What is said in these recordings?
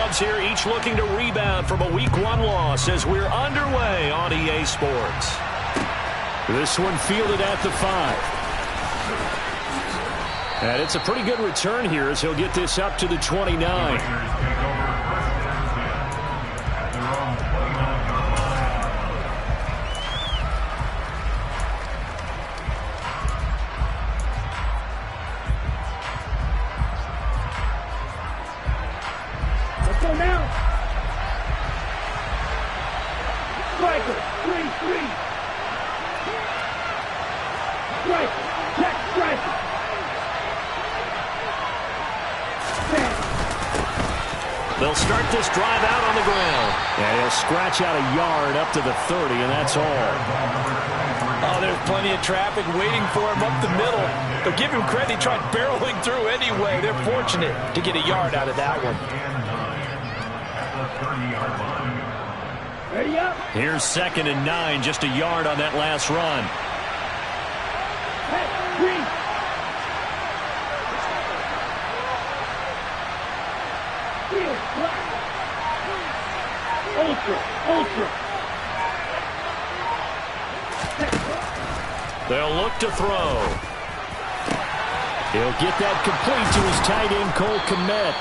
Browns here, each looking to rebound from a Week 1 loss as we're underway on EA Sports. This one fielded at the 5. And it's a pretty good return here as he'll get this up to the 29. Let's go now. Striker, 3-3. Striker, check striker. They'll start this drive out on the ground. And he'll scratch out a yard up to the 30, and that's all. Oh, there's plenty of traffic waiting for him up the middle. But give him credit, he tried barreling through anyway. They're fortunate to get a yard out of that one. Ready up. Here's 2nd and 9, just a yard on that last run. Hey, green. Ultra. They'll look to throw. He'll get that complete to his tight end, Cole Kmet.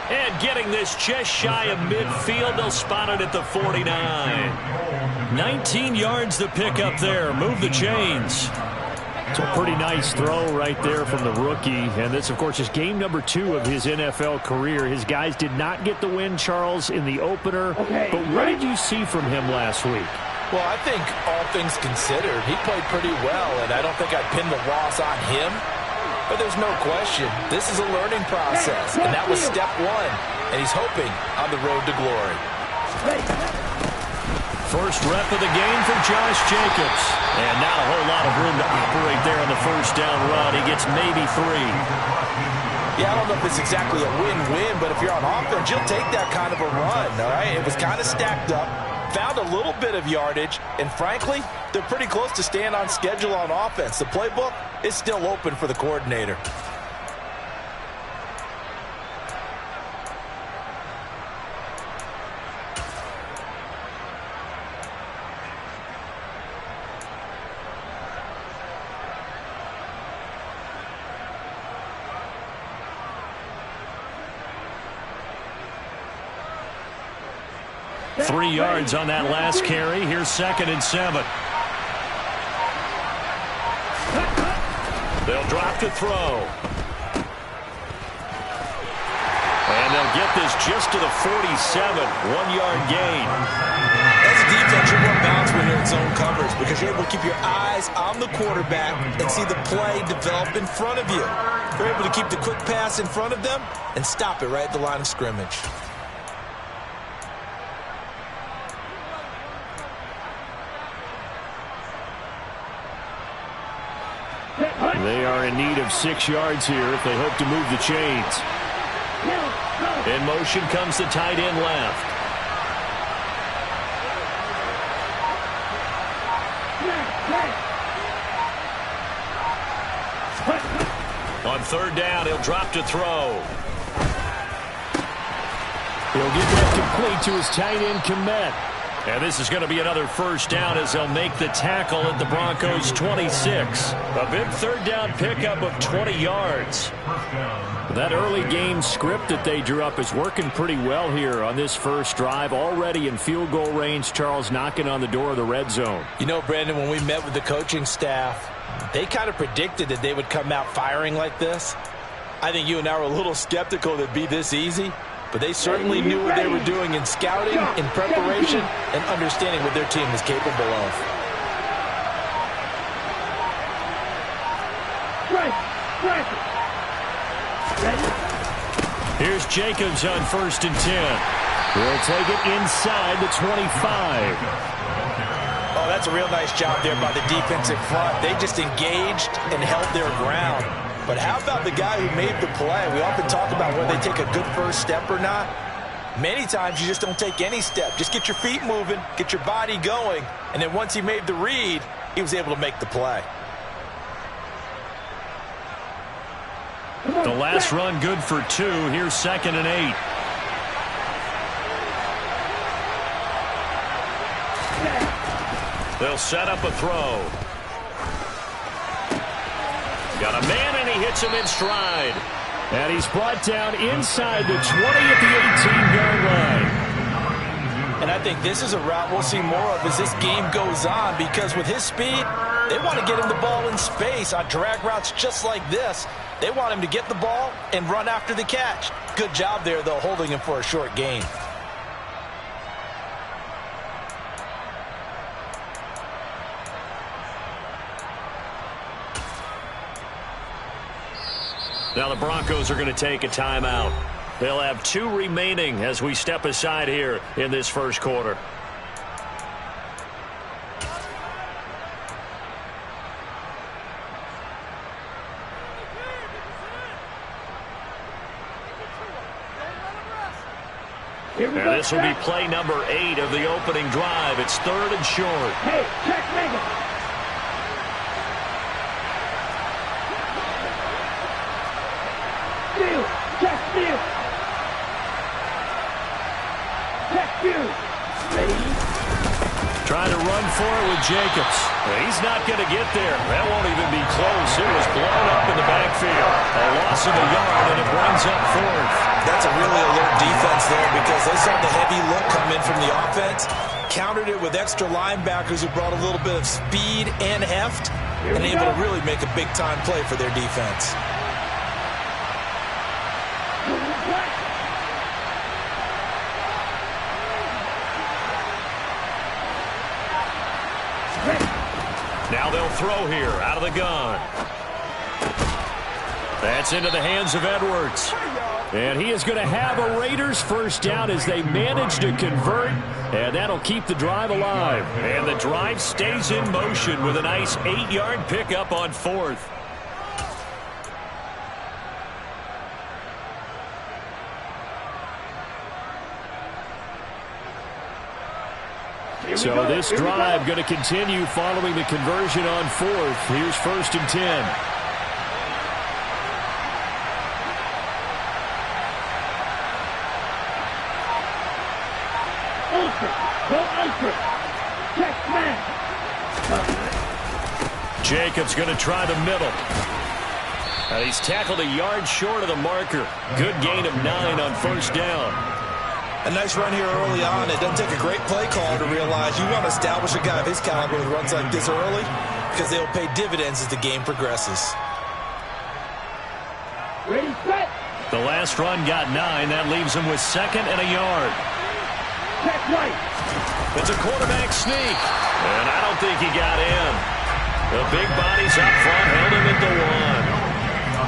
And getting this just shy of midfield, they'll spot it at the 49. 19 yards to pick up there. Move the chains. It's a pretty nice throw right there from the rookie. And this, of course, is game number 2 of his NFL career. His guys did not get the win, Charles, in the opener. But what did you see from him last week? Well, I think all things considered, he played pretty well, and I don't think I'd pin the loss on him. But there's no question, this is a learning process, and that was step 1. And he's hoping on the road to glory. First rep of the game for Josh Jacobs. And not a whole lot of room to operate there on the first down run. He gets maybe 3. Yeah, I don't know if it's exactly a win-win, but if you're on offense, you'll take that kind of a run, all right? It was kind of stacked up, found a little bit of yardage, and frankly, they're pretty close to staying on schedule on offense. The playbook is still open for the coordinator. Three yards on that last carry. Here's 2nd and 7. They'll drop to throw. And they'll get this just to the 47. 1-yard gain. As a defense, you're more balanced when you're in zone coverage because you're able to keep your eyes on the quarterback and see the play develop in front of you. You're able to keep the quick pass in front of them and stop it right at the line of scrimmage. They are in need of 6 yards here if they hope to move the chains. In motion comes the tight end left. On 3rd down, he'll drop to throw. He'll get that complete to his tight end, Kmet. And this is going to be another first down as they'll make the tackle at the Broncos' 26. A big 3rd down pickup of 20 yards. That early game script that they drew up is working pretty well here on this first drive. Already in field goal range, Charles knocking on the door of the red zone. You know, Brandon, when we met with the coaching staff, they kind of predicted that they would come out firing like this. I think you and I were a little skeptical that it'd be this easy. But they certainly knew what they were doing in scouting, in preparation, and understanding what their team was capable of. Here's Jacobs on 1st and 10. He'll take it inside the 25. Oh, that's a real nice job there by the defensive front. They just engaged and held their ground. But how about the guy who made the play? We often talk about whether they take a good first step or not. Many times you just don't take any step. Just get your feet moving, get your body going, and then once he made the read, he was able to make the play. The last run good for 2. Here's 2nd and 8. They'll set up a throw. Got a man, and he hits him in stride. And he's brought down inside the 20 at the 18-yard line. And I think this is a route we'll see more of as this game goes on, because with his speed, they want to get him the ball in space on drag routes just like this. They want him to get the ball and run after the catch. Good job there, though, holding him for a short gain. Now the Broncos are going to take a timeout. They'll have 2 remaining as we step aside here in this first quarter. And this will be play number 8 of the opening drive. It's 3rd and short. Hey, check Megan. Steal, check steal. Check steal. Ready? Trying to run for it with Jacobs. He's not going to get there. That won't even be close. It was blown up in the backfield. A loss of a yard, and it brings up 4th. That's a really alert defense there, because they saw the heavy look come in from the offense, countered it with extra linebackers who brought a little bit of speed and heft, and able to really make a big-time play for their defense. Now they'll throw here out of the gun. That's into the hands of Edwards. And he is going to have a Raiders first down as they manage to convert. And that'll keep the drive alive. And the drive stays in motion with a nice 8-yard pickup on 4th. So this drive going to continue following the conversion on 4th. Here's 1st and 10. Jacobs going to try the middle. He's tackled a yard short of the marker. Good gain of 9 on 1st down. A nice run here early on. It doesn't take a great play caller to realize you want to establish a guy of his caliber with runs like this early, because they'll pay dividends as the game progresses. Ready, set. The last run got 9. That leaves him with 2nd and a yard. Check right. It's a quarterback sneak. And I don't think he got in. The big bodies up front held him at the 1.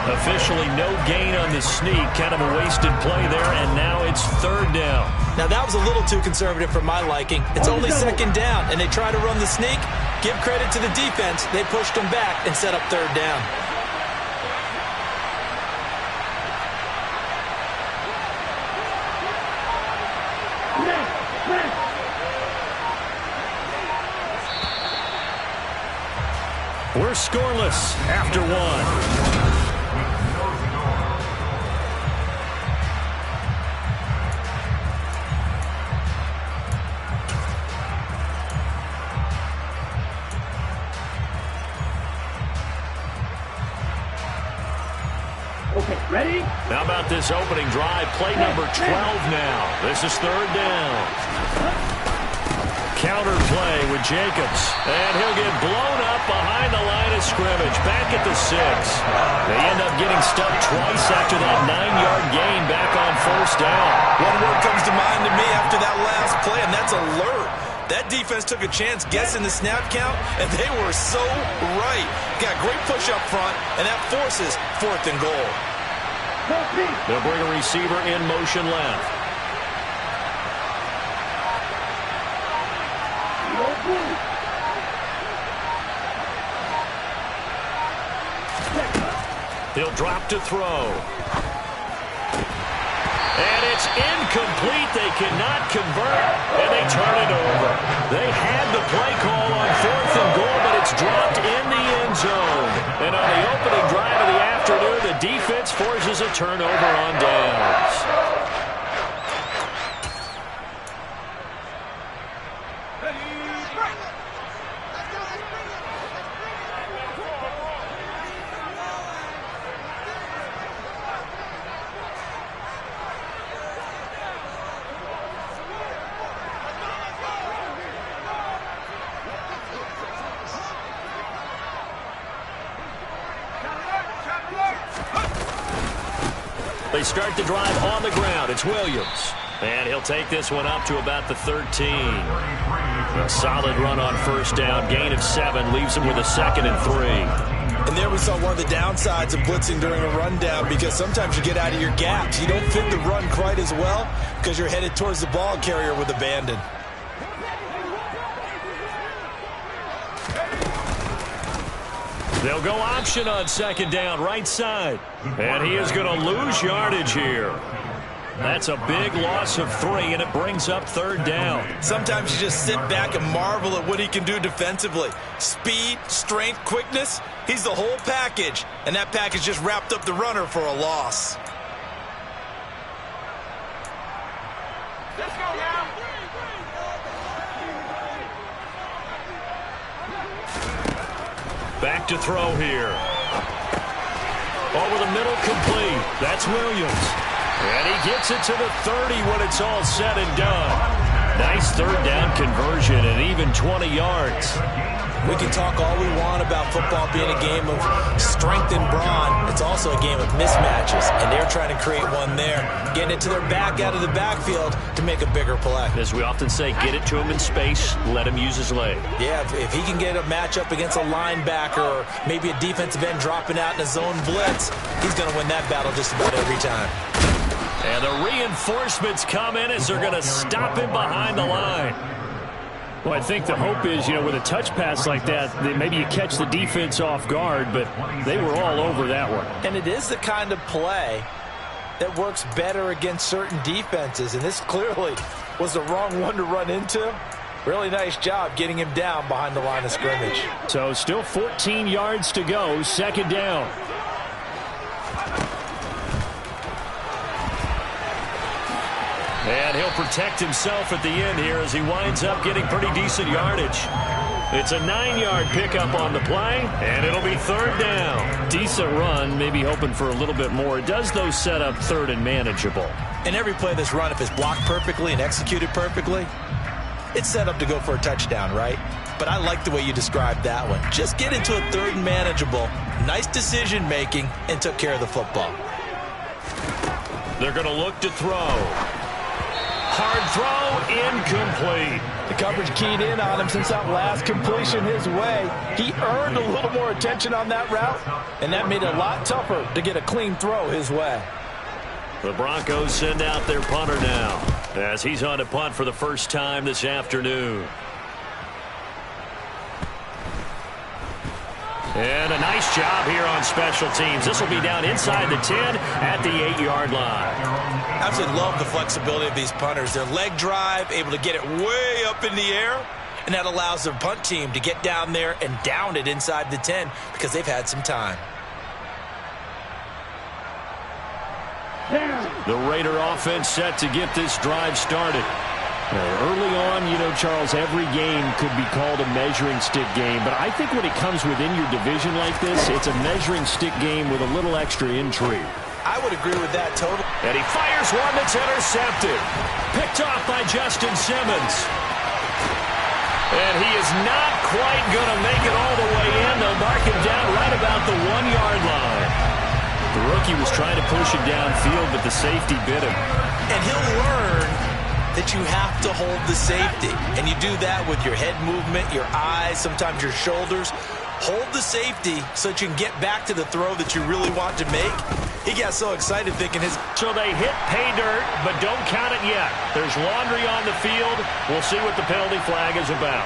Officially no gain on the sneak. Kind of a wasted play there, and now it's 3rd down. Now that was a little too conservative for my liking. It's only 2nd down, and they try to run the sneak. Give credit to the defense. They pushed him back and set up 3rd down. We're scoreless after 1. Okay, ready? How about this opening drive? Play number 12 now. This is 3rd down. Counter play with Jacobs. And he'll get blown up behind the line of scrimmage. Back at the 6. They end up getting stuck twice after that 9-yard gain back on 1st down. One word comes to mind to me after that last play, and that's alert. That defense took a chance guessing the snap count, and they were so right. Got great push up front, and that forces 4th and goal. They'll bring a receiver in motion left. He'll drop to throw. And it's incomplete. They cannot convert, and they turn it over. They had the play call on 4th and goal, but it's dropped in the end zone. And on the opening drive of the afternoon, the defense forces a turnover on downs. They start the drive on the ground. It's Williams. And he'll take this one up to about the 13. A solid run on first down. Gain of 7 leaves him with a 2nd and 3. And there we saw one of the downsides of blitzing during a rundown, because sometimes you get out of your gaps. You don't fit the run quite as well because you're headed towards the ball carrier with abandon. They'll go option on 2nd down, right side. And he is going to lose yardage here. That's a big loss of 3, and it brings up 3rd down. Sometimes you just sit back and marvel at what he can do defensively. Speed, strength, quickness, he's the whole package. And that package just wrapped up the runner for a loss. Let's go now. Back to throw here. Over the middle, complete. That's Williams. And he gets it to the 30 when it's all said and done. Nice 3rd down conversion and even 20 yards. We can talk all we want about football being a game of strength and brawn. It's also a game of mismatches, and they're trying to create one there, getting it to their back out of the backfield to make a bigger play. As we often say, get it to him in space, let him use his leg. Yeah, if he can get a matchup against a linebacker or maybe a defensive end dropping out in a zone blitz, he's going to win that battle just about every time. And the reinforcements come in as they're going to stop him behind the line. Well, I think the hope is, with a touch pass like that maybe you catch the defense off guard, but they were all over that one. And it is the kind of play that works better against certain defenses, and this clearly was the wrong one to run into. Really nice job getting him down behind the line of scrimmage. So still 14 yards to go, 2nd down. And he'll protect himself at the end here as he winds up getting pretty decent yardage. It's a 9-yard pickup on the play, and it'll be 3rd down. Decent run, maybe hoping for a little bit more. It does, though, set up 3rd and manageable. And every play that's run, if it's blocked perfectly and executed perfectly, it's set up to go for a touchdown, right? But I like the way you described that one. Just get into a 3rd and manageable, nice decision-making, and took care of the football. They're going to look to throw. Hard throw, incomplete. The coverage keyed in on him since that last completion his way. He earned a little more attention on that route, and that made it a lot tougher to get a clean throw his way. The Broncos send out their punter now as he's on to punt for the first time this afternoon. And a nice job here on special teams. This will be down inside the 10 at the 8-yard line. Absolutely love the flexibility of these punters. Their leg drive, able to get it way up in the air, and that allows their punt team to get down there and down it inside the 10 because they've had some time. The Raider offense set to get this drive started. Early on, Charles, every game could be called a measuring stick game, but I think when it comes within your division like this, it's a measuring stick game with a little extra intrigue. I would agree with that totally. And he fires one that's intercepted. Picked off by Justin Simmons. And he is not quite going to make it all the way in. They'll mark him down right about the 1-yard line. The rookie was trying to push him downfield, but the safety bit him. And he'll learn that you have to hold the safety. And you do that with your head movement, your eyes, sometimes your shoulders. Hold the safety so that you can get back to the throw that you really want to make. He got so excited thinking his... So they hit pay dirt, but don't count it yet. There's laundry on the field. We'll see what the penalty flag is about.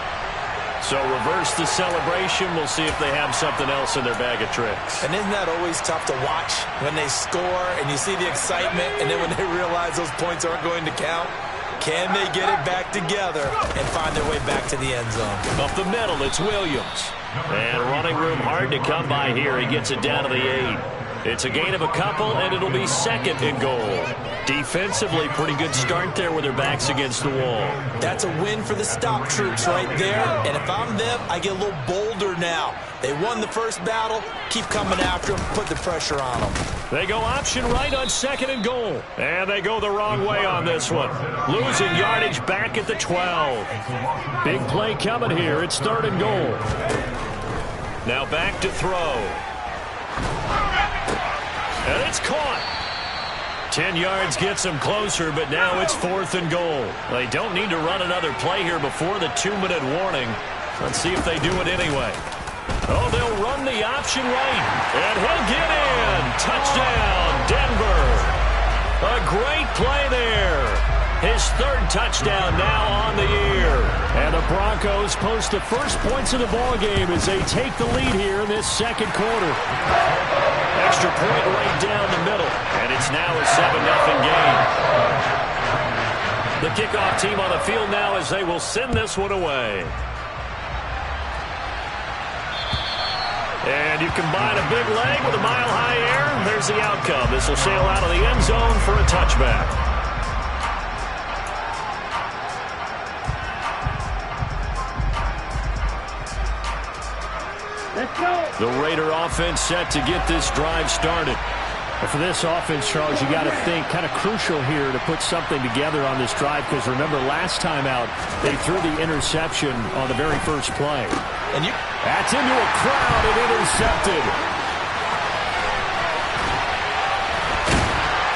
So reverse the celebration. We'll see if they have something else in their bag of tricks. And isn't that always tough to watch when they score and you see the excitement, and then when they realize those points aren't going to count? Can they get it back together and find their way back to the end zone? Up the middle, it's Williams. And running room hard to come by here. He gets it down to the 8. It's a gain of a couple, and it'll be 2nd and goal. Defensively, pretty good start there with their backs against the wall. That's a win for the stop troops right there. And if I'm them, I get a little bolder now. They won the first battle. Keep coming after them. Put the pressure on them. They go option right on 2nd and goal. And they go the wrong way on this one. Losing yardage back at the 12. Big play coming here. It's 3rd and goal. Now back to throw. And it's caught. 10 yards gets them closer, but now it's 4th and goal. They don't need to run another play here before the 2-minute warning. Let's see if they do it anyway. Oh, they'll run the option right, and he'll get in. Touchdown, Denver. A great play there. His 3rd touchdown now on the year. And the Broncos post the first points of the ballgame as they take the lead here in this 2nd quarter. Extra point right down the middle, and it's now a 7-0 game. The kickoff team on the field now as they will send this one away. And you combine a big leg with a mile-high air, there's the outcome. This will sail out of the end zone for a touchback. The Raider offense set to get this drive started. For this offense, Charles, you got to think kind of crucial here to put something together on this drive, because remember last time out they threw the interception on the very first play. And that's into a crowd and intercepted.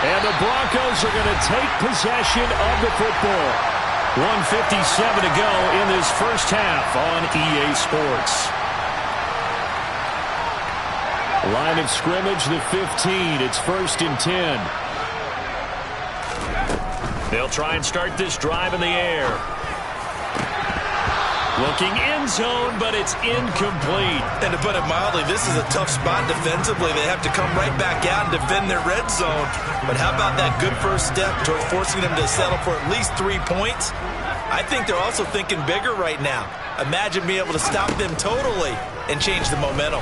And the Broncos are going to take possession of the football. 1:57 to go in this first half on EA Sports. Line of scrimmage, the 15. It's 1st and 10. They'll try and start this drive in the air. Looking end zone, but it's incomplete. And to put it mildly, this is a tough spot defensively. They have to come right back out and defend their red zone. But how about that good first step toward forcing them to settle for at least 3 points? I think they're also thinking bigger right now. Imagine being able to stop them totally and change the momentum.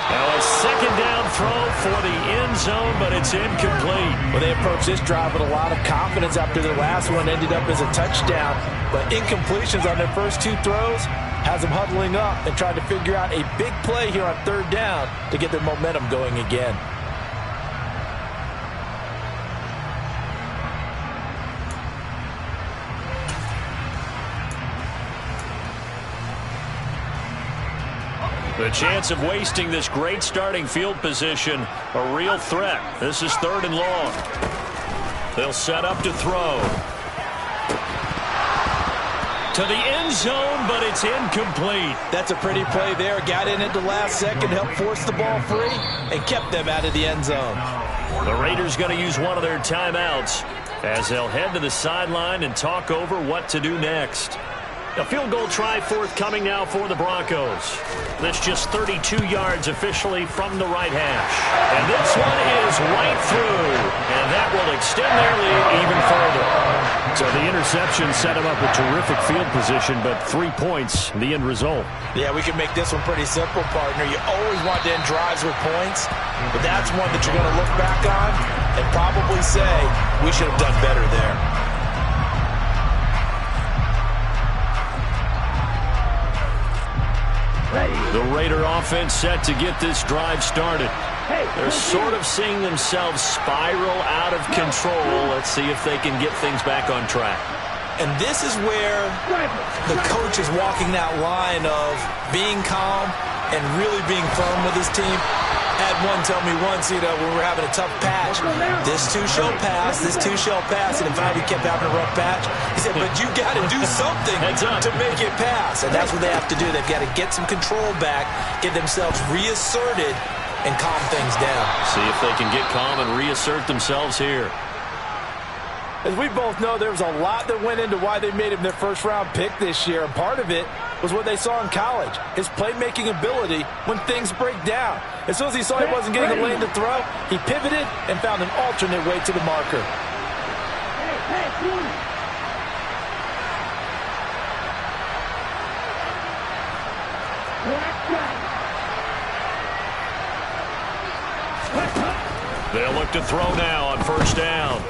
Now a 2nd down throw for the end zone, but it's incomplete. Well, they approached this drive with a lot of confidence after their last one ended up as a touchdown. But incompletions on their first 2 throws has them huddling up and trying to figure out a big play here on 3rd down to get their momentum going again. The chance of wasting this great starting field position, a real threat. This is 3rd and long. They'll set up to throw. To the end zone, but it's incomplete. That's a pretty play there. Got in at the last second, helped force the ball free, and kept them out of the end zone. The Raiders going to use one of their timeouts as they'll head to the sideline and talk over what to do next. A field goal try forthcoming now for the Broncos. That's just 32 yards officially from the right hash. And this one is right through. And that will extend their lead even further. So the interception set him up a terrific field position, but 3 points, the end result. Yeah, we can make this one pretty simple, partner. You always want to end drives with points, but that's one that you're going to look back on and probably say, we should have done better there. The Raider offense set to get this drive started. They're sort of seeing themselves spiral out of control. Let's see if they can get things back on track. And this is where the coach is walking that line of being calm and really being firm with his team. Had one tell me once, when we were having a tough patch, this too shall pass, this too shall pass, and in fact, we kept having a rough patch. He said, but you got to do something to make it pass, and that's what they have to do. They've got to get some control back, get themselves reasserted, and calm things down. See if they can get calm and reassert themselves here. As we both know, there was a lot that went into why they made him their first-round pick this year, and part of it was what they saw in college, his playmaking ability when things break down. As soon as he saw he wasn't getting a lane to throw, he pivoted and found an alternate way to the marker. They'll look to throw now on 1st down.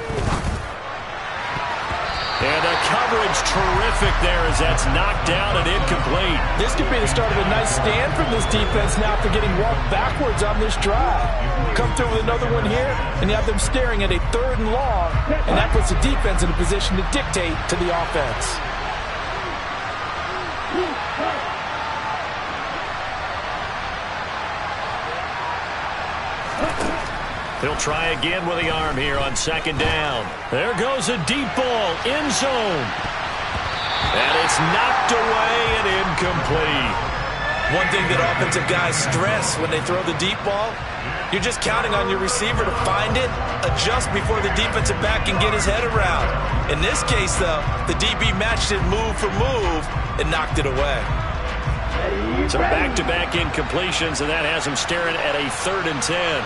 And the coverage terrific there as that's knocked down and incomplete. This could be the start of a nice stand from this defense now after getting walked backwards on this drive. Come through with another one here, and you have them staring at a 3rd and long, and that puts the defense in a position to dictate to the offense. He'll try again with the arm here on second down. There goes a deep ball, end zone. And it's knocked away and incomplete. One thing that offensive guys stress when they throw the deep ball, you're just counting on your receiver to find it, adjust before the defensive back can get his head around. In this case, though, the DB matched it move for move and knocked it away. So back-to-back incompletions, and that has him staring at a 3rd and 10.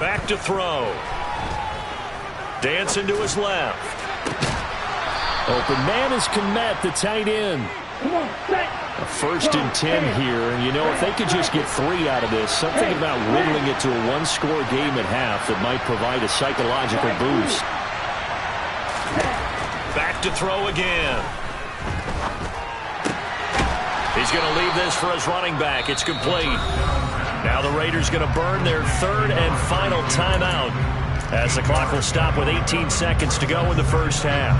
Back to throw. Dancing to his left. Open man is Kmet, the tight end. A 1st and 10 here, and you know, if they could just get 3 out of this, something about whittling it to a 1-score game at half that might provide a psychological boost. Back to throw again. He's going to leave this for his running back. It's complete. Now the Raiders going to burn their 3rd and final timeout as the clock will stop with 18 seconds to go in the first half.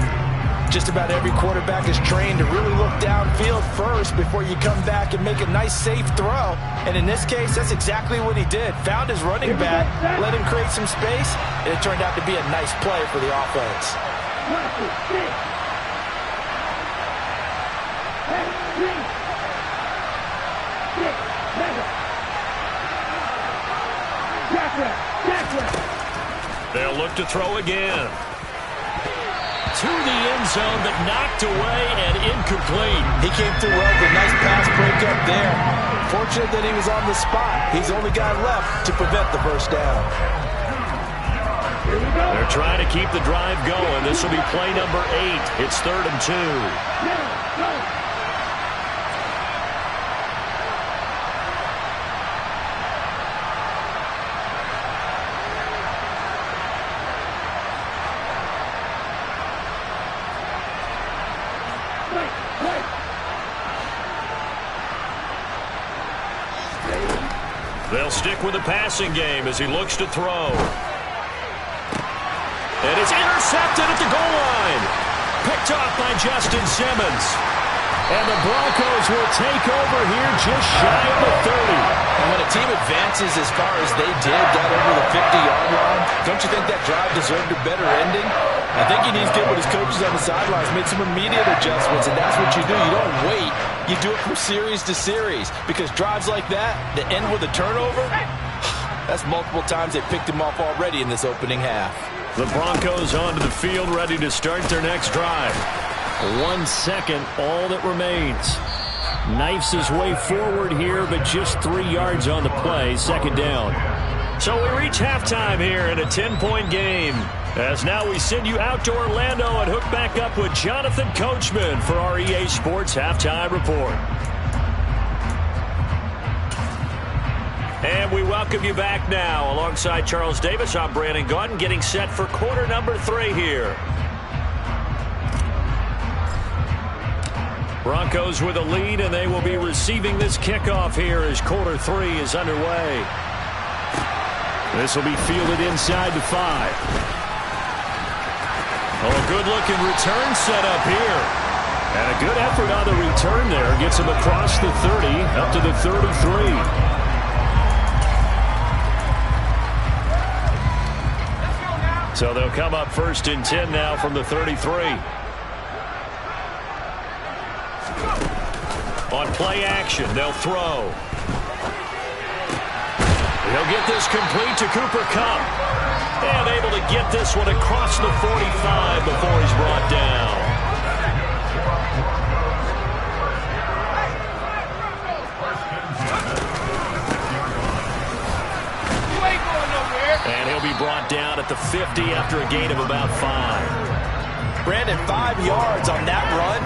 Just about every quarterback is trained to really look downfield first before you come back and make a nice, safe throw. And in this case, that's exactly what he did. Found his running back, let him create some space, and it turned out to be a nice play for the offense. They'll look to throw again. To the end zone, but knocked away and incomplete. He came through well with a nice pass breakup there. Fortunate that he was on the spot. He's the only guy left to prevent the first down. They're trying to keep the drive going. This will be play number 8. It's 3rd and 2. They'll stick with the passing game as he looks to throw. And it's intercepted at the goal line. Picked off by Justin Simmons. And the Broncos will take over here just shy of the 30. And when a team advances as far as they did, got over the 50-yard line, don't you think that drive deserved a better ending? I think he needs to get with his coaches on the sidelines, make some immediate adjustments, and that's what you do. You don't wait. You do it from series to series, because drives like that end with a turnover, that's multiple times they picked him off already in this opening half. The Broncos onto the field, ready to start their next drive. 1 second, all that remains. Knifes his way forward here, but just 3 yards on the play. 2nd down. So we reach halftime here in a 10-point game. As now we send you out to Orlando and hook back up with Jonathan Coachman for our EA Sports Halftime Report. And we welcome you back now. Alongside Charles Davis, I'm Brandon Gaudin, getting set for quarter number 3 here. Broncos with a lead, and they will be receiving this kickoff here as quarter 3 is underway. This will be fielded inside the 5. Oh, a good-looking return set up here. And a good effort on the return there. Gets him across the 30, up to the 33. So they'll come up 1st and 10 now from the 33. On play action, they'll throw. He'll get this complete to Cooper Kupp. And able to get this one across the 45 before he's brought down. And he'll be brought down at the 50 after a gain of about 5. Brandon, 5 yards on that run.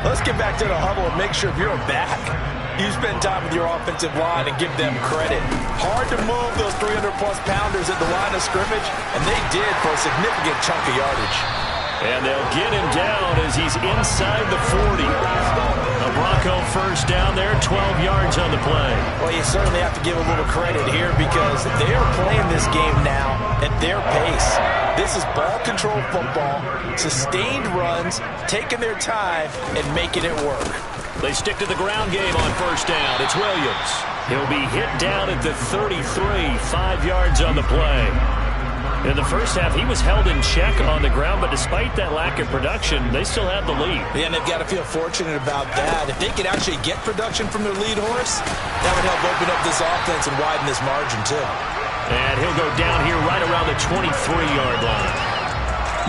Let's get back to the huddle and make sure if you're a back, you spend time with your offensive line and give them credit. Hard to move those 300-plus pounders at the line of scrimmage, and they did for a significant chunk of yardage. And they'll get him down as he's inside the 40. A Bronco first down there, 12 yards on the play. Well, you certainly have to give a little credit here because they are playing this game now at their pace. This is ball control football, sustained runs, taking their time, and making it work. They stick to the ground game on first down. It's Williams. He'll be hit down at the 33, 5 yards on the play. In the first half, he was held in check on the ground, but despite that lack of production, they still have the lead. Yeah, and they've got to feel fortunate about that. If they could actually get production from their lead horse, that would help open up this offense and widen this margin, too. And he'll go down here right around the 23-yard line.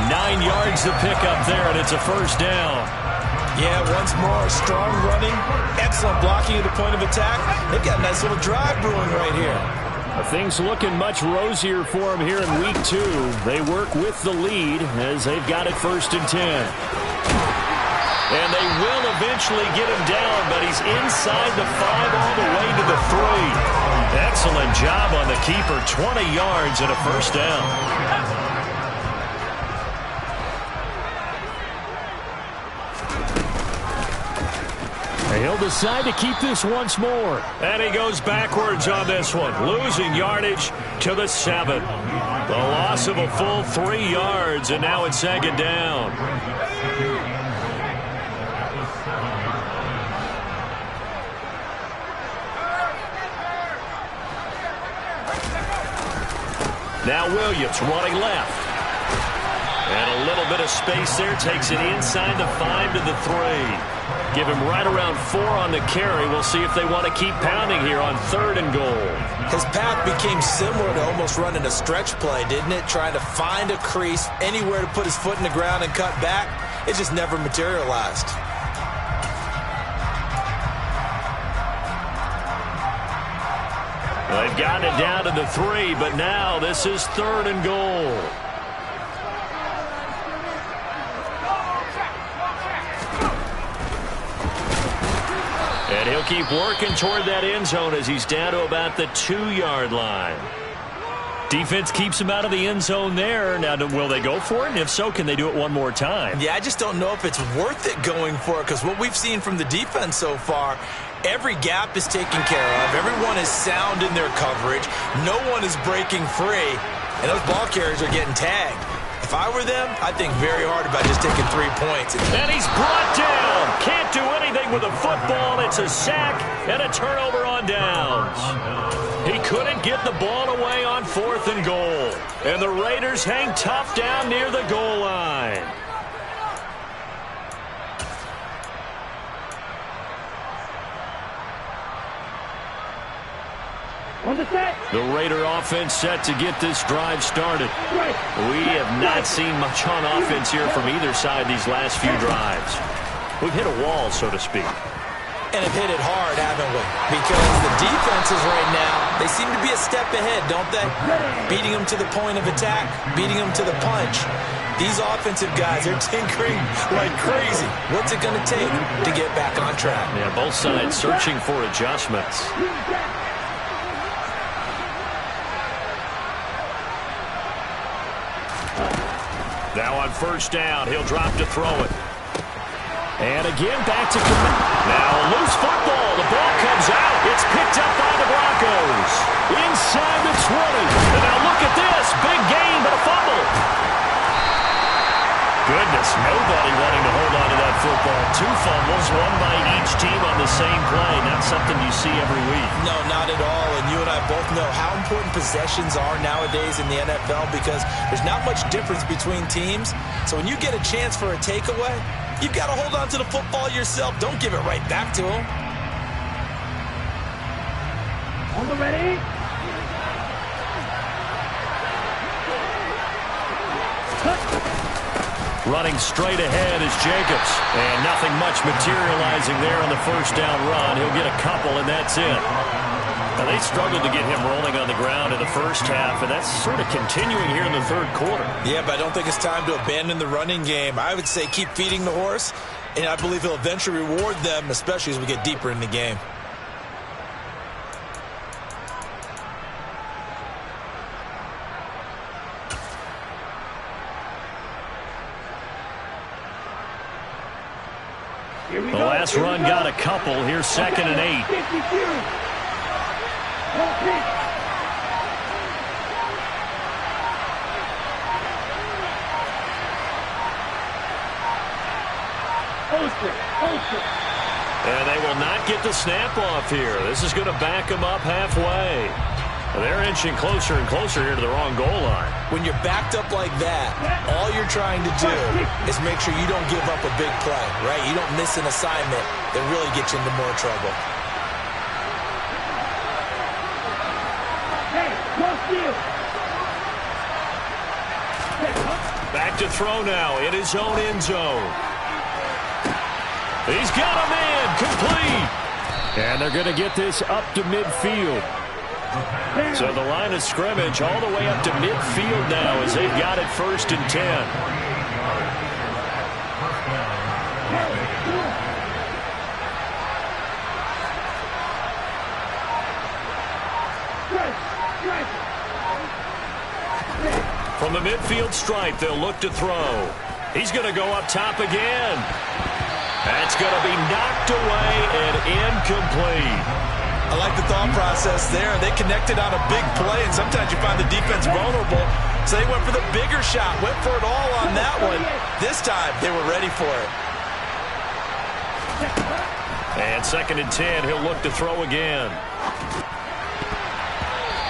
9 yards to pick up there, and it's a first down. Yeah, once more, strong running, excellent blocking at the point of attack. They've got a nice little drive brewing right here. Things looking much rosier for them here in week 2. They work with the lead as they've got it 1st and 10. And they will eventually get him down, but he's inside the 5 all the way to the 3. Excellent job on the keeper. 20 yards and a first down. He'll decide to keep this once more. And he goes backwards on this one, losing yardage to the 7. The loss of a full 3 yards, and now it's 2nd down. Now Williams running left. And a little bit of space there, takes it inside the 5 to the 3. Give him right around 4 on the carry. We'll see if they want to keep pounding here on 3rd and goal. His path became similar to almost running a stretch play, didn't it? Trying to find a crease, anywhere to put his foot in the ground and cut back. It just never materialized. They've gotten it down to the 3, but now this is 3rd and goal. And he'll keep working toward that end zone as he's down to about the 2-yard line. Defense keeps him out of the end zone there. Now, will they go for it? And if so, can they do it one more time? Yeah, I just don't know if it's worth it going for it, because what we've seen from the defense so far, every gap is taken care of. Everyone is sound in their coverage. No one is breaking free, and those ball carriers are getting tagged. If I were them, I'd think very hard about just taking 3 points. And he's brought down. Can't do anything with a football. It's a sack and a turnover on downs. He couldn't get the ball away on 4th and goal. And the Raiders hang tough down near the goal line. The Raider offense set to get this drive started. We have not seen much on offense here from either side these last few drives. We've hit a wall, so to speak. And have hit it hard, haven't we? Because the defenses right now, they seem to be a step ahead, don't they? Beating them to the point of attack, beating them to the punch. These offensive guys are tinkering like crazy. What's it going to take to get back on track? Yeah, both sides searching for adjustments. Now on 1st down, he'll drop to throw it. And again, back to commit. Now a loose football. The ball comes out. It's picked up by the Broncos. Inside the 20. And now look at this. Big gain, but a fumble. Goodness, nobody wanting to hold on to that football. 2 fumbles, one by each team on the same play. Not something you see every week. No, not at all. And you and I both know how important possessions are nowadays in the NFL, because there's not much difference between teams. So when you get a chance for a takeaway, you've got to hold on to the football yourself. Don't give it right back to him. On the ready. Running straight ahead is Jacobs. And nothing much materializing there on the 1st down run. He'll get a couple, and that's it. Now, they struggled to get him rolling on the ground in the first half, and that's sort of continuing here in the 3rd quarter. Yeah, but I don't think it's time to abandon the running game. I would say keep feeding the horse, and I believe he'll eventually reward them, especially as we get deeper in the game. The last run got a couple. Here's 2nd and 8. And they will not get the snap off here. This is going to back them up halfway. They're inching closer and closer here to the wrong goal line. When you're backed up like that, all you're trying to do is make sure you don't give up a big play, right? You don't miss an assignment that really gets you into more trouble. Back to throw now in his own end zone. He's got a man complete. And they're going to get this up to midfield. So the line of scrimmage all the way up to midfield now as they've got it 1st and 10. From the midfield stripe, they'll look to throw. He's going to go up top again. That's going to be knocked away and incomplete. I like the thought process there. They connected on a big play, and sometimes you find the defense vulnerable. So they went for the bigger shot, went for it all on that one. This time, they were ready for it. And 2nd and 10, he'll look to throw again.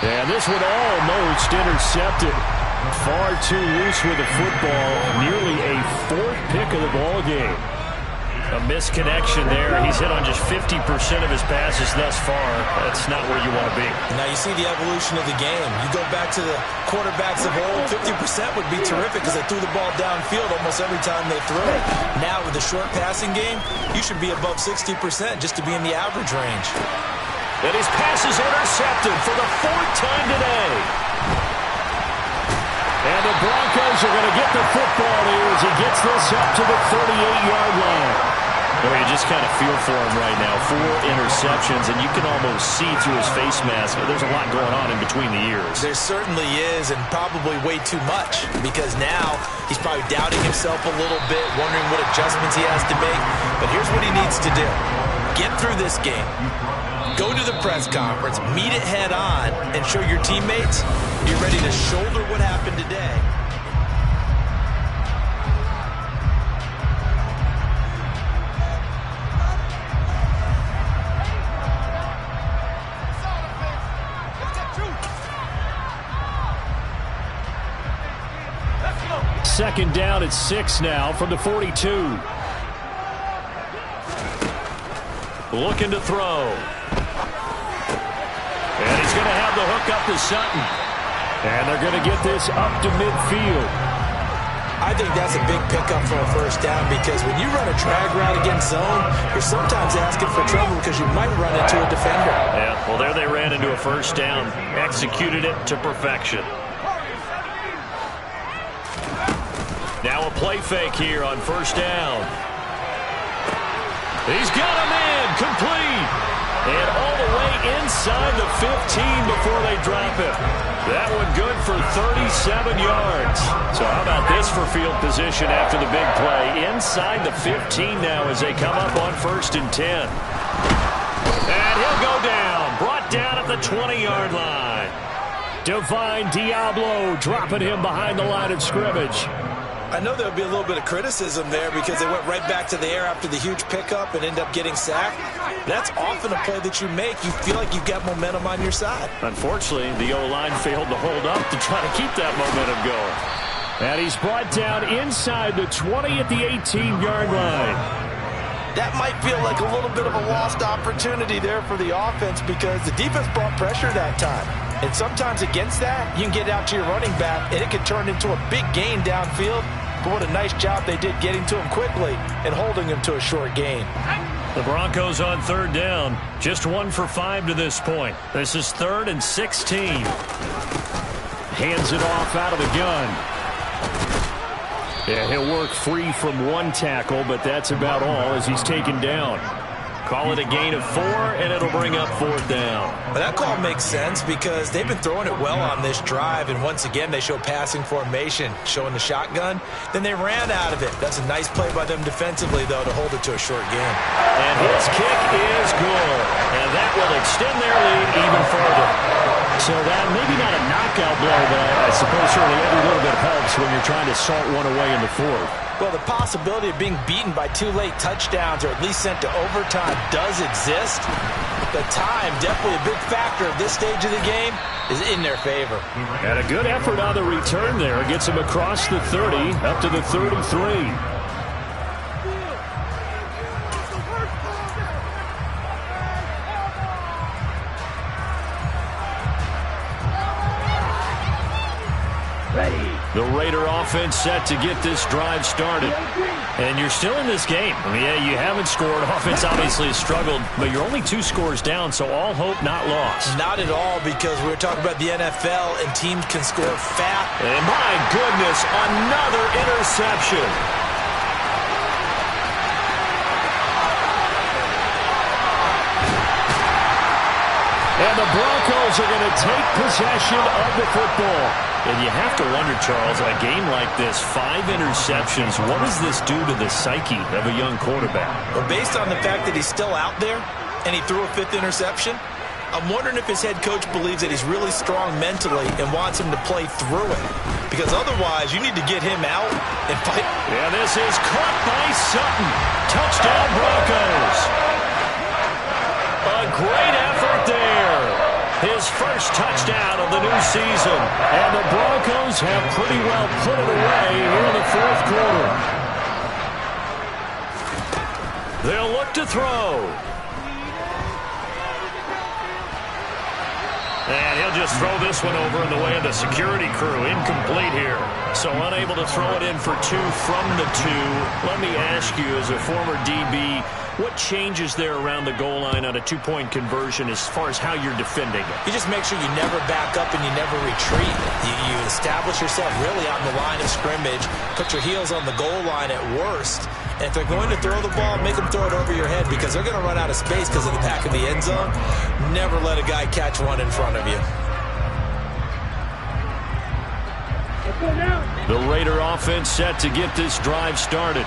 And this one almost intercepted. Far too loose with the football. Nearly a 4th pick of the ball game. A misconnection there. He's hit on just 50% of his passes thus far. That's not where you want to be. Now you see the evolution of the game. You go back to the quarterbacks of old, 50% would be terrific because they threw the ball downfield almost every time they threw it. Now with the short passing game, you should be above 60% just to be in the average range. And his pass is intercepted for the 4th time today. And the Broncos are going to get the football here as he gets this up to the 38-yard line. Well, you just kind of feel for him right now. 4 interceptions, and you can almost see through his face mask. There's a lot going on in between the ears. There certainly is, and probably way too much, because now he's probably doubting himself a little bit, wondering what adjustments he has to make. But here's what he needs to do. Get through this game. Go to the press conference, meet it head on, and show your teammates you're ready to shoulder what happened today. Second down at 6 now from the 42. Looking to throw. And he's going to have the hook up to Sutton. And they're going to get this up to midfield. I think that's a big pickup for a 1st down because when you run a drag route against zone, you're sometimes asking for trouble because you might run into a defender. Yeah, well, there they ran into a 1st down. Executed it to perfection. Now a play fake here on 1st down. He's got a man complete. And all the way inside the 15 before they drop it. That one good for 37 yards. So how about this for field position after the big play? Inside the 15 now as they come up on 1st and 10. And he'll go down. Brought down at the 20-yard line. Divine Diablo dropping him behind the line of scrimmage. I know there'll be a little bit of criticism there because they went right back to the air after the huge pickup and end up getting sacked. That's often a play that you make. You feel like you've got momentum on your side. Unfortunately, the O-line failed to hold up to try to keep that momentum going. And he's brought down inside the 20 at the 18-yard line. That might feel like a little bit of a lost opportunity there for the offense because the defense brought pressure that time. And sometimes against that, you can get out to your running back, and it can turn into a big gain downfield. But what a nice job they did getting to him quickly and holding him to a short gain. The Broncos on 3rd down. Just 1 for 5 to this point. This is 3rd and 16. Hands it off out of the gun. Yeah, he'll work free from 1 tackle, but that's about all as he's taken down. Call it a gain of 4, and it'll bring up 4th down. Well, that call makes sense because they've been throwing it well on this drive, and once again they show passing formation, showing the shotgun. Then they ran out of it. That's a nice play by them defensively, though, to hold it to a short gain. And his kick is good, and that will extend their lead even further. So that maybe not a knockout blow, but I suppose certainly every little bit helps when you're trying to salt one away in the 4th. Well, the possibility of being beaten by 2 late touchdowns or at least sent to overtime does exist. The time, definitely a big factor at this stage of the game, is in their favor. And a good effort on the return there. Gets him across the 30, up to the 33. The Raider offense set to get this drive started. And you're still in this game. I mean, yeah, you haven't scored. Offense obviously has struggled, but you're only 2 scores down, so all hope not lost. Not at all, because we were talking about the NFL, and teams can score fast. And my goodness, another interception. And the Broncos are going to take possession of the football. And you have to wonder, Charles, a game like this, 5 interceptions, what does this do to the psyche of a young quarterback? Well, based on the fact that he's still out there and he threw a 5th interception, I'm wondering if his head coach believes that he's really strong mentally and wants him to play through it. Because otherwise, you need to get him out and fight. Yeah, this is caught by Sutton. Touchdown, Broncos. A great effort there. His first touchdown of the new season. And the Broncos have pretty well put it away here in the 4th quarter. They'll look to throw. And he'll just throw this one over in the way of the security crew. Incomplete here. So unable to throw it in for 2 from the 2. Let me ask you, as a former DB, what changes there around the goal line on a 2-point conversion as far as how you're defending it? You just make sure you never back up and you never retreat. You establish yourself really on the line of scrimmage, put your heels on the goal line at worst. And if they're going to throw the ball, make them throw it over your head, because they're going to run out of space because of the back of the end zone. Never let a guy catch one in front of you. The Raider offense set to get this drive started.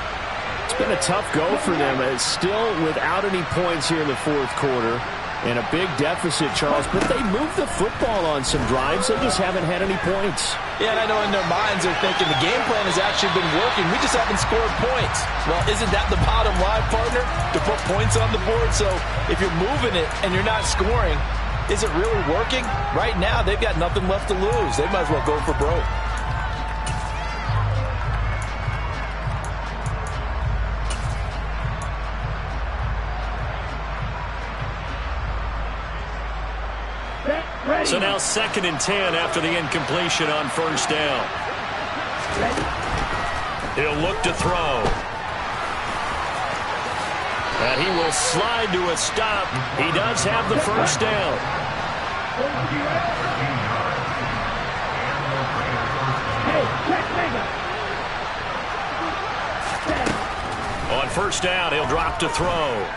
It's been a tough go for them. It's still without any points here in the 4th quarter. And a big deficit, Charles. But they moved the football on some drives. They just haven't had any points. Yeah, and I know in their minds they're thinking the game plan has actually been working. We just haven't scored points. Well, isn't that the bottom line, partner? To put points on the board? So if you're moving it and you're not scoring, is it really working? Right now, they've got nothing left to lose. They might as well go for broke. So now 2nd and 10 after the incompletion on 1st down. He'll look to throw. And he will slide to a stop. He does have the 1st down. On 1st down, he'll drop to throw.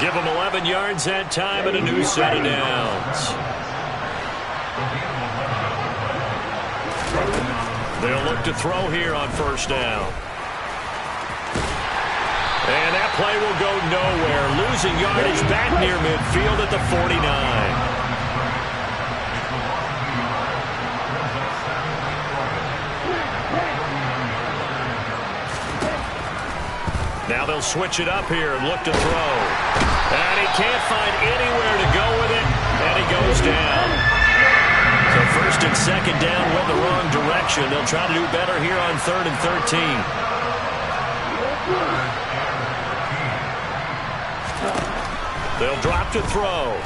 Give him 11 yards that time and a new set of downs. They'll look to throw here on 1st down. And that play will go nowhere. Losing yardage back near midfield at the 49. Now they'll switch it up here and look to throw. And he can't find anywhere to go with it, and he goes down. So 1st and 2nd down went the wrong direction. They'll try to do better here on 3rd and 13. They'll drop to throw.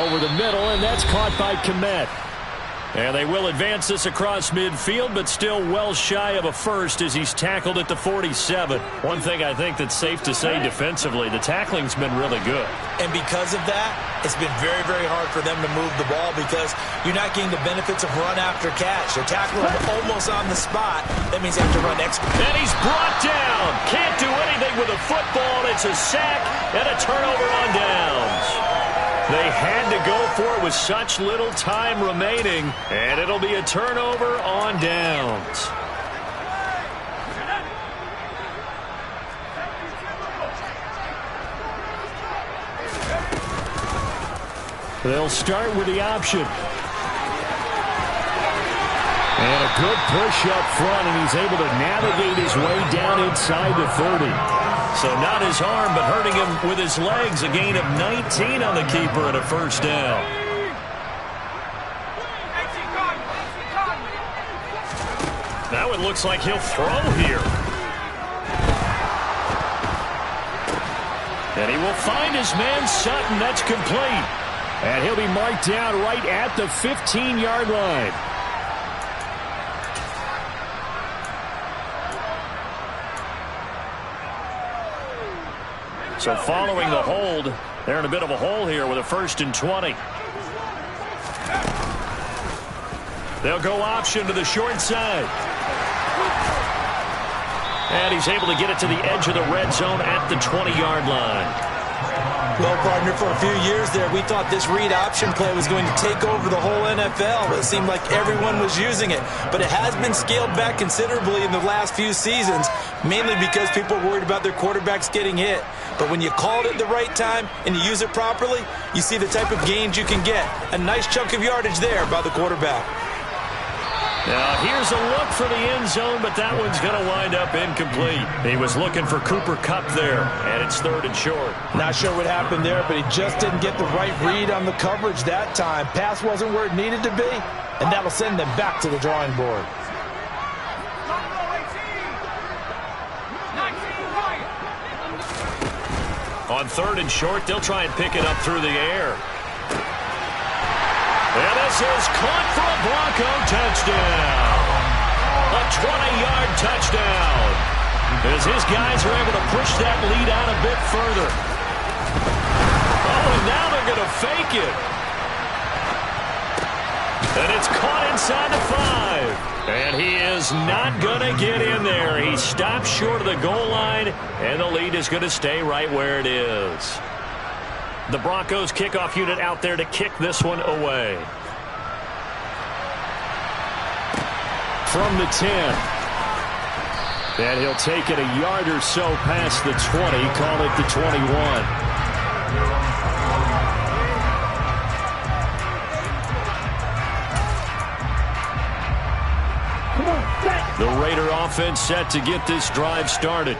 Over the middle, and that's caught by Kmet. And they will advance this across midfield, but still well shy of a first as he's tackled at the 47. One thing I think that's safe to say defensively, the tackling's been really good. And because of that, it's been very, very hard for them to move the ball because you're not getting the benefits of run after catch. They're tackling him almost on the spot. That means they have to run extra. And he's brought down. Can't do anything with a football. It's a sack and a turnover on downs. They had to go for it with such little time remaining, and it'll be a turnover on downs. They'll start with the option. And a good push up front, and he's able to navigate his way down inside the 30. So not his arm, but hurting him with his legs. A gain of 19 on the keeper and a first down. Now it looks like he'll throw here. And he will find his man Sutton. That's complete. And he'll be marked down right at the 15-yard line. So following the hold, they're in a bit of a hole here with a 1st and 20. They'll go option to the short side. And he's able to get it to the edge of the red zone at the 20-yard line. Well, partner, for a few years there, we thought this read option play was going to take over the whole NFL. It seemed like everyone was using it. But it has been scaled back considerably in the last few seasons, mainly because people are worried about their quarterbacks getting hit. But when you call it at the right time and you use it properly, you see the type of gains you can get. A nice chunk of yardage there by the quarterback. Now, here's a look for the end zone, but that one's going to wind up incomplete. He was looking for Cooper Kupp there, and it's 3rd and short. Not sure what happened there, but he just didn't get the right read on the coverage that time. Pass wasn't where it needed to be, and that'll send them back to the drawing board. On 3rd and short, they'll try and pick it up through the air. And this is caught for a Bronco touchdown. A 20-yard touchdown. As his guys are able to push that lead out a bit further. Oh, and now they're going to fake it. And it's caught inside the 5. And he is not going to get in there. He stops short of the goal line, and the lead is going to stay right where it is. The Broncos kickoff unit out there to kick this one away. From the 10. And he'll take it a yard or so past the 20, call it the 21. The Raider offense set to get this drive started.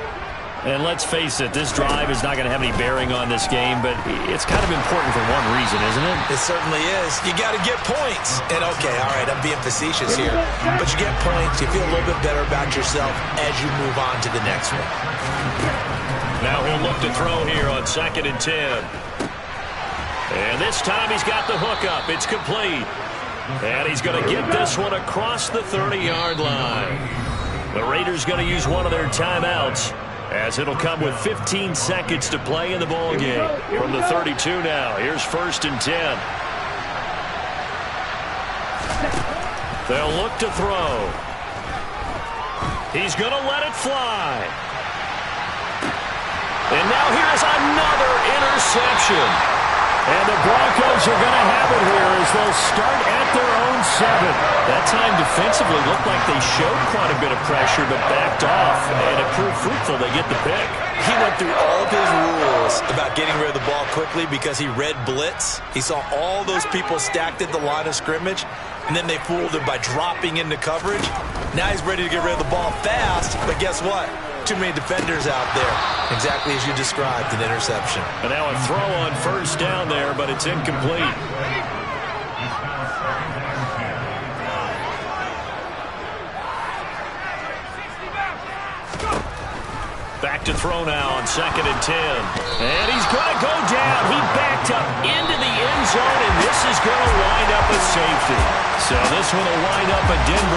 And let's face it, this drive is not going to have any bearing on this game, but it's kind of important for one reason, isn't it? It certainly is. You got to get points. And, okay, all right, I'm being facetious here. But you get points, you feel a little bit better about yourself as you move on to the next one. Now he'll look to throw here on 2nd and 10. And this time he's got the hook up. It's complete. And he's going to get this one across the 30-yard line. The Raiders going to use one of their timeouts, as it'll come with 15 seconds to play in the ball game. From the 32 now, here's 1st and 10. They'll look to throw. He's going to let it fly. And now here's another interception. And the Broncos are going to have it here as they'll start at their own 7. That time defensively looked like they showed quite a bit of pressure but backed off, and it proved fruitful. They get the pick. He went through all of his rules about getting rid of the ball quickly because he read blitz. He saw all those people stacked at the line of scrimmage, and then they fooled him by dropping into coverage. Now he's ready to get rid of the ball fast, but guess what? Too many defenders out there. Exactly as you described, an interception. And now a throw on 1st down there, but it's incomplete. Back to throw now on 2nd and 10. And he's going to go down. He backed up into the end zone, and this is going to wind up a safety. So this one will wind up a Denver